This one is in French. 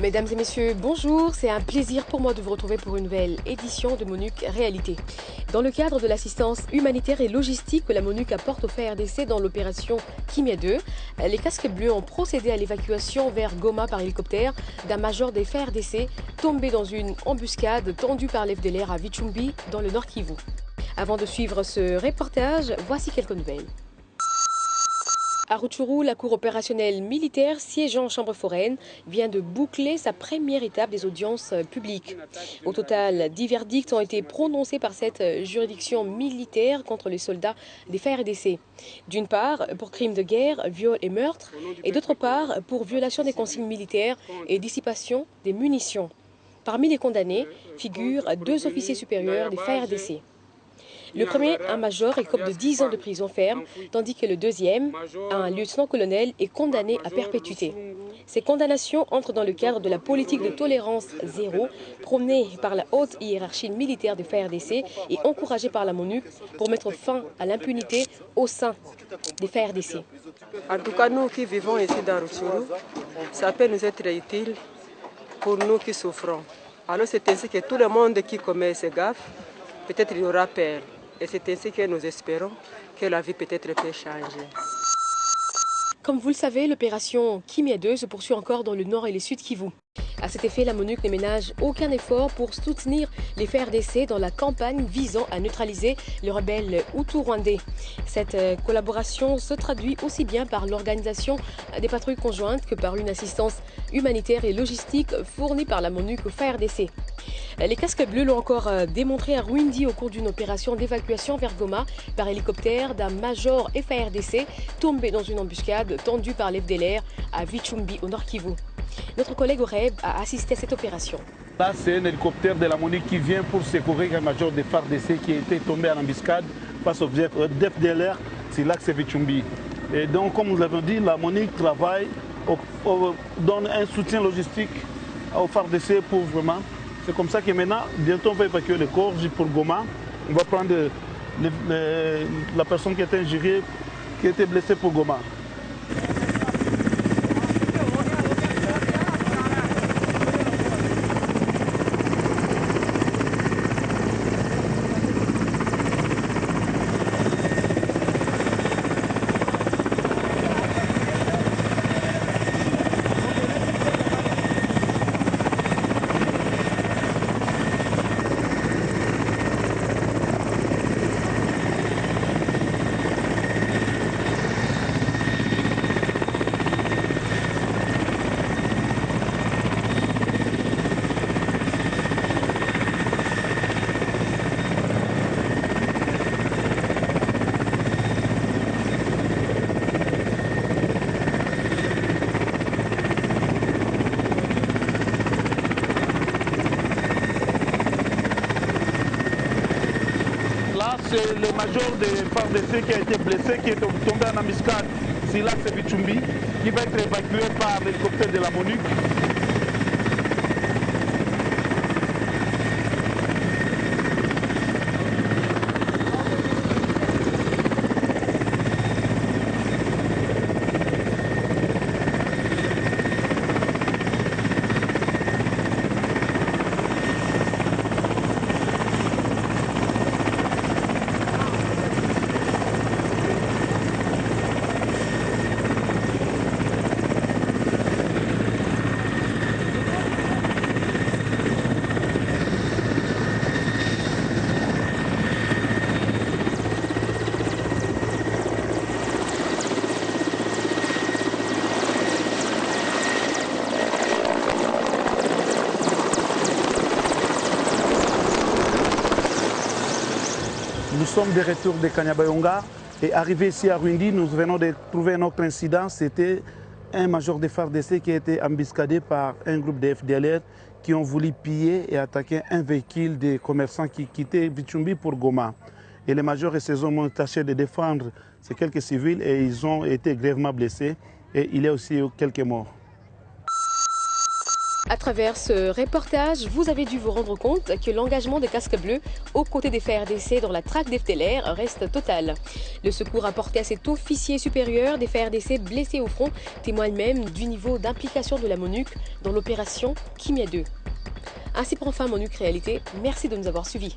Mesdames et messieurs, bonjour, c'est un plaisir pour moi de vous retrouver pour une nouvelle édition de MONUC Réalité. Dans le cadre de l'assistance humanitaire et logistique que la MONUC apporte au FARDC dans l'opération Kimia 2, les casques bleus ont procédé à l'évacuation vers Goma par hélicoptère d'un major des FARDC tombé dans une embuscade tendue par l'FDLR à Vichumbi dans le Nord Kivu. Avant de suivre ce reportage, voici quelques nouvelles. À Rutshuru, la cour opérationnelle militaire siégeant en chambre foraine vient de boucler sa première étape des audiences publiques. Au total, 10 verdicts ont été prononcés par cette juridiction militaire contre les soldats des FARDC. D'une part, pour crimes de guerre, viol et meurtre, et d'autre part, pour violation des consignes militaires et dissipation des munitions. Parmi les condamnés figurent 2 officiers supérieurs des FARDC. Le premier, un major, écope de 10 ans de prison ferme, tandis que le deuxième, un lieutenant-colonel, est condamné à perpétuité. Ces condamnations entrent dans le cadre de la politique de tolérance zéro prônée par la haute hiérarchie militaire du FARDC et encouragée par la MONUC pour mettre fin à l'impunité au sein des FARDC. En tout cas, nous qui vivons ici dans Rutshuru, ça peut nous être utile pour nous qui souffrons. Alors c'est ainsi que tout le monde qui commet ces gaffes, peut-être il aura peur. Et c'est ainsi que nous espérons que la vie peut-être peut changer. Comme vous le savez, l'opération Kimia 2 se poursuit encore dans le nord et le sud Kivu. À cet effet, la MONUC ne ménage aucun effort pour soutenir les FARDC dans la campagne visant à neutraliser le rebelle Hutu-Rwandais. Cette collaboration se traduit aussi bien par l'organisation des patrouilles conjointes que par une assistance humanitaire et logistique fournie par la MONUC au FARDC. Les casques bleus l'ont encore démontré à Rwindi au cours d'une opération d'évacuation vers Goma par hélicoptère d'un major FARDC tombé dans une embuscade tendue par l'FDLR à Vichumbi au Nord Kivu. Notre collègue Oreb a assisté à cette opération. Là, c'est un hélicoptère de la MONUC qui vient pour secourir un major de FARDC qui a été tombé en embuscade face au FDLR sur l'axe Vichumbi. Et donc, comme nous l'avons dit, la MONUC travaille, donne un soutien logistique au FARDC pour vraiment. C'est comme ça que maintenant, bientôt on va évacuer le corps pour Goma. On va prendre la personne qui était injuriée, qui était blessée pour Goma. C'est le major de FARDC qui a été blessé, qui est tombé en embuscade sur l'axe Vichumbi, qui va être évacué par l'hélicoptère de la MONUC. Nous sommes de retour de Kanyabayonga et arrivés ici à Rwindi, nous venons de trouver un autre incident. C'était un major de FARDC qui a été embuscadé par un groupe de FDLR qui ont voulu piller et attaquer un véhicule des commerçants qui quittait Vichumbi pour Goma. Et les majors et ses hommes ont tâché de défendre ces quelques civils et ils ont été grièvement blessés et il y a aussi quelques morts. À travers ce reportage, vous avez dû vous rendre compte que l'engagement des casques bleus aux côtés des FARDC dans la traque d'FDLR reste total. Le secours apporté à cet officier supérieur des FARDC blessé au front témoigne même du niveau d'implication de la MONUC dans l'opération Kimia 2. Ainsi prend fin MONUC Réalité. Merci de nous avoir suivis.